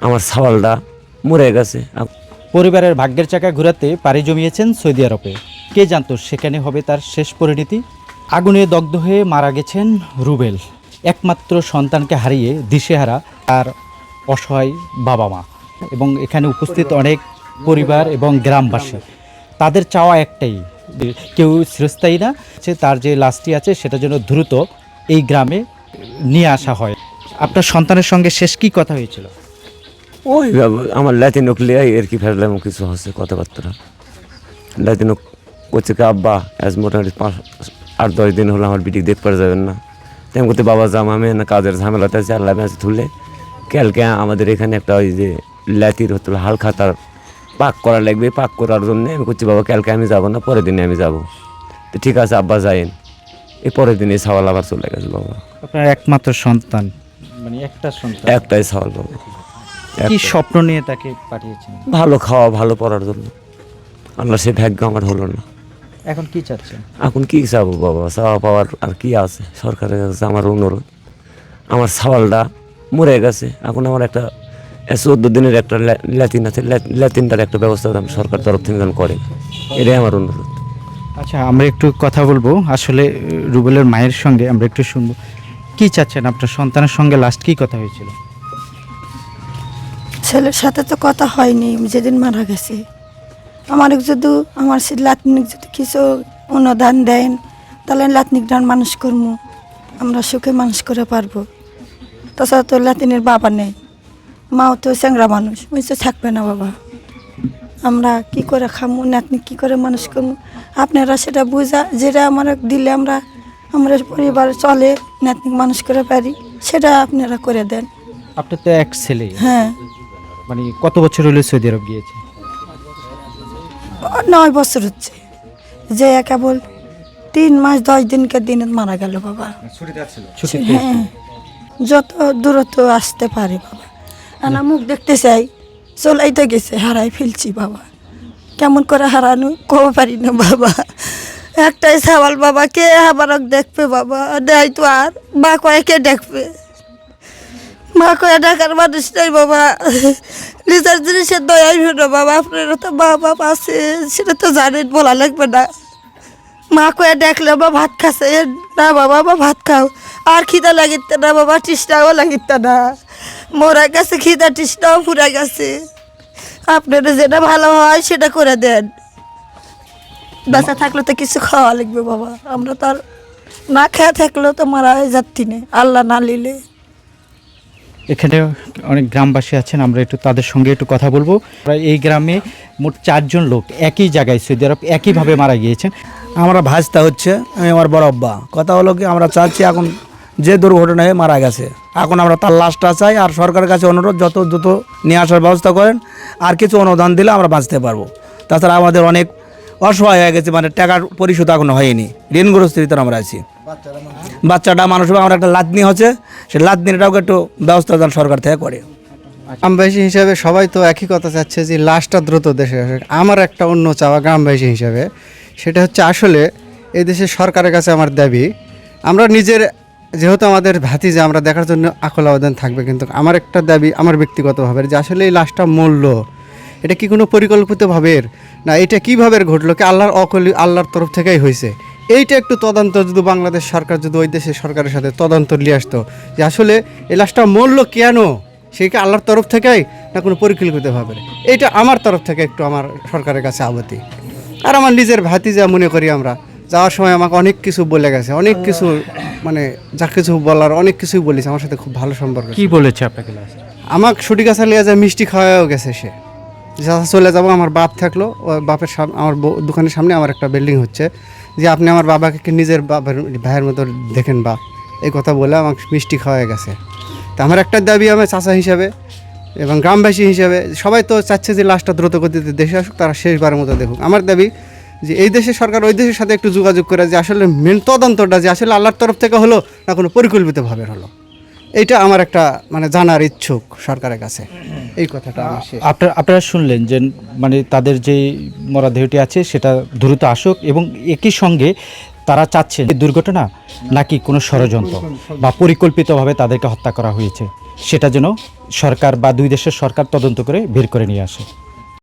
আমার সওয়ালটা মরে গেছে। পরিবারের ভাগ্যের চাকা ঘোরাতে পাড়ি জমিয়েছেন সৌদি আরবে। কে জানতো সেখানে হবে তার শেষ পরিণতি। আগুনে দগ্ধ হয়ে মারা গেছেন রুবেল। একমাত্র সন্তানকে হারিয়ে দিশেহারা তার অসহায় বাবা মা এবং এখানে উপস্থিত অনেক পরিবার এবং গ্রামবাসী। তাদের চাওয়া একটাই, কেউ চিরস্থায়ী না, তার যে লাশটি আছে সেটা যেন দ্রুত এই গ্রামে নিয়ে আসা হয়। আপনার সন্তানের সঙ্গে শেষ কি কথা হয়েছিল? ওই আমার ল্যাতিনোক লিয়াই এর কি ফেললাম কিছু হচ্ছে কথাবার্তা। ল্যাতিনোক করছে কি আব্বা আজ মোটামুটি 8-10 দিন হলো আমার বিটি দেখতে পারা যাবেন না। তেমন করতে বাবা আমি না কাজের ঝামেলাতে আছে, আল্লাহ ম্যাচ তুললে কালকে আমাদের এখানে একটা ওই যে ল্যাতির হতো হাল খাতার পাক করা লাগবে, পাক করার জন্য আমি করছি বাবা কালকে আমি যাবো না, পরের দিনে আমি যাব। তো ঠিক আছে আব্বা যাইন। এই পরের দিনে সওয়াল আবার চলে গেছে বাবা। আপনার একমাত্র সন্তান, মানে একটা সন্তান, একটাই সওয়াল বাবা। কি স্বপ্ন নিয়ে তাকে পাঠিয়েছেন? ভালো খাওয়া, ভালো পড়ার জন্য। আল্লাহ সে ভাগ্য আমার হলো না। এখন কি চাচ্ছেন? এখন কি চাবো বাবা, চাওয়া পাওয়ার আর কি আছে? সরকারের কাছে আমার অনুরোধ, আমার সওয়ালটা মরে গেছে। এখন আমার একটা 14 দিনের একটা ল্যাটিন আছে, ল্যাটিনটার একটা ব্যবস্থা সরকার তরফ থেকে যেন করে, এটাই আমার অনুরোধ। আচ্ছা, আমরা একটু কথা বলবো আসলে রুবেলের মায়ের সঙ্গে, আমরা একটু শুনবো। কি চাচ্ছেন? আপনার সন্তানের সঙ্গে লাস্ট কি কথা হয়েছিল? ছেলের সাথে তো কথা হয়নি যেদিন মারা গেছে। আমার যদি আমার সে লাতনিক যদি কিছু অনুদান দেন তাহলে লাতনিক ডান মানুষ করবো, আমরা সুখে মানুষ করে পারবো। তাছাড়া তো লাতিনের বাবা নেই, মাও তো চ্যাংরা মানুষ, ওই তো থাকবে না বাবা। আমরা কি করে খামু, নাতনি কি করে মানুষ করবো? আপনারা সেটা বুঝা, যেটা আমার দিলে আমরা পরিবার চলে, নাতনি মানুষ করে পারি, সেটা আপনারা করে দেন। আপনার তো এক ছেলে, হ্যাঁ, মানে কত বছর হলো সৌদি আরব গিয়েছে? 9 বছর হচ্ছে। যে কেবল 3 মাস 10 দিনকে দিনে মারা গেল বাবা। ছুটিতে? হ্যাঁ, যত দূরত্ব আসতে পারে বাবা। আনা মুখ দেখতে চাই, চলাই তো গেছে, হারাই ফেলছি বাবা। কেমন করে হারানো কবে পারি না বাবা। একটাই সওয়াল বাবা, কে আবার দেখবে বাবা? দেয় তো আর মা কয়েকে দেখবে, মা কয়ে ডাকার মানুষ নেই বাবা। নিজের জিনিসের দয়াই হলো বাবা। আপনারা তো মা বাপ আছে, সেটা তো জানেন, বলা লাগবে না। মা কয়ে দেখলে বা ভাত খাচ্ছে না বাবা, বা ভাত খাও, আর খিদা লাগিতে না বাবা, তৃষ্ণাও লাগিতে না। মরা গেছে খিদা, তৃষ্ণাও ফুরা গেছে। আপনারা যেটা ভালো হয় সেটা করে দেন। বাচ্চা থাকলে তো কিছু খাওয়া লাগবে বাবা। আমরা তো আর না খেয়ে থাকলেও তো মারা হয়ে যাচ্ছি না, আল্লাহ না নিলে। এখানে অনেক গ্রামবাসী আছেন, আমরা একটু তাদের সঙ্গে একটু কথা বলবো। এই গ্রামে মোট 4 জন লোক একই জায়গায় সৌদি আরব একইভাবে মারা গিয়েছেন। আমরা ভাজতা হচ্ছে, আমি আমার বড় আব্বা। কথা হলো কি, আমরা চাচ্ছি এখন যে দুর্ঘটনায় মারা গেছে, এখন আমরা তার লাশটা চাই। আর সরকারের কাছে অনুরোধ যত দ্রুত নিয়ে আসার ব্যবস্থা করেন, আর কিছু অনুদান দিলে আমরা বাঁচতে পারবো। তাছাড়া আমাদের অনেক অসহায় হয়ে গেছে, মানে টাকার পরিশোধ এখনো হয়নি, ঋণগ্রস্তের ভিতরে আমরা আছি। বাচ্চাটা মানুষ, আমরা একটা লাতনি হচ্ছে, সে লাতনিটাও একটু ব্যবস্থা যেন সরকার থেকে করে। গ্রামবাসী হিসাবে সবাই তো একই কথা চাচ্ছে যে লাশটা দ্রুত দেশে আসে। আমার একটা অন্য চাওয়া গ্রামবাসী হিসাবে, সেটা হচ্ছে আসলে এই দেশের সরকারের কাছে আমার দাবি, আমরা নিজের যেহেতু আমাদের ভাতিজা, আমরা দেখার জন্য আকুল আবেদন থাকবে, কিন্তু আমার একটা দাবি আমার ব্যক্তিগতভাবে, যে আসলে এই লাশটা মরল, এটা কি কোনো পরিকল্পিতভাবে না, এটা কীভাবে ঘটলো, কি আল্লাহর তরফ থেকেই হয়েছে? এইটা একটু তদন্ত যদি বাংলাদেশ সরকার যদি ওই দেশের সরকারের সাথে তদন্ত নিয়ে আসতো, যে আসলে এই লাশটা মরল কেন, সে কি আল্লাহর তরফ থেকেই না কোনো পরিকল্পিতভাবে? এইটা আমার তরফ থেকে একটু আমার সরকারের কাছে আবতি। আর আমার নিজের ভাতিজা মনে করি, আমরা যাওয়ার সময় আমাকে অনেক কিছু বলে গেছে, অনেক কিছু, মানে যা কিছু বলার অনেক কিছুই বলেছে, আমার সাথে খুব ভালো সম্পর্ক। কি বলেছে আপনাকে লাস্ট? আমাকে ছুটি গাছা লিয়ে যায়, মিষ্টি খাওয়াও গেছে সে, যা চলে যাবো। আমার বাপ থাকলো, ওই বাপের সামনে, আমার দোকানের সামনে আমার একটা বিল্ডিং হচ্ছে, যে আপনি আমার বাবাকে কি নিজের বাবার ভাইয়ের মতো দেখেন বা, এই কথা বলে আমাকে মিষ্টি খাওয়া গেছে। তা আমার একটা দাবি, আমার চাচা হিসাবে এবং গ্রামবাসী হিসাবে সবাই তো চাচ্ছে যে লাশটা দ্রুত গতিতে দেশে আসুক, তারা শেষবারের মতো দেখুক। আমার দাবি যে এই দেশের সরকার ওই দেশের সাথে একটু যোগাযোগ করে, যে আসলে মেন তদন্তটা যে আসলে আল্লাহর তরফ থেকে হলো না কোনো পরিকল্পিতভাবে হলো, এইটা আমার একটা মানে জানার ইচ্ছুক সরকারের কাছে। এই কথাটা আমার শেষ। আপনারা শুনলেন যে মানে তাদের যে মরদেহটি আছে সেটা দ্রুত আসুক, এবং একই সঙ্গে তারা চাচ্ছেন এই দুর্ঘটনা নাকি কোনো ষড়যন্ত্র বা পরিকল্পিতভাবে তাদেরকে হত্যা করা হয়েছে, সেটা যেন সরকার বা দুই দেশের সরকার তদন্ত করে বের করে নিয়ে আসে।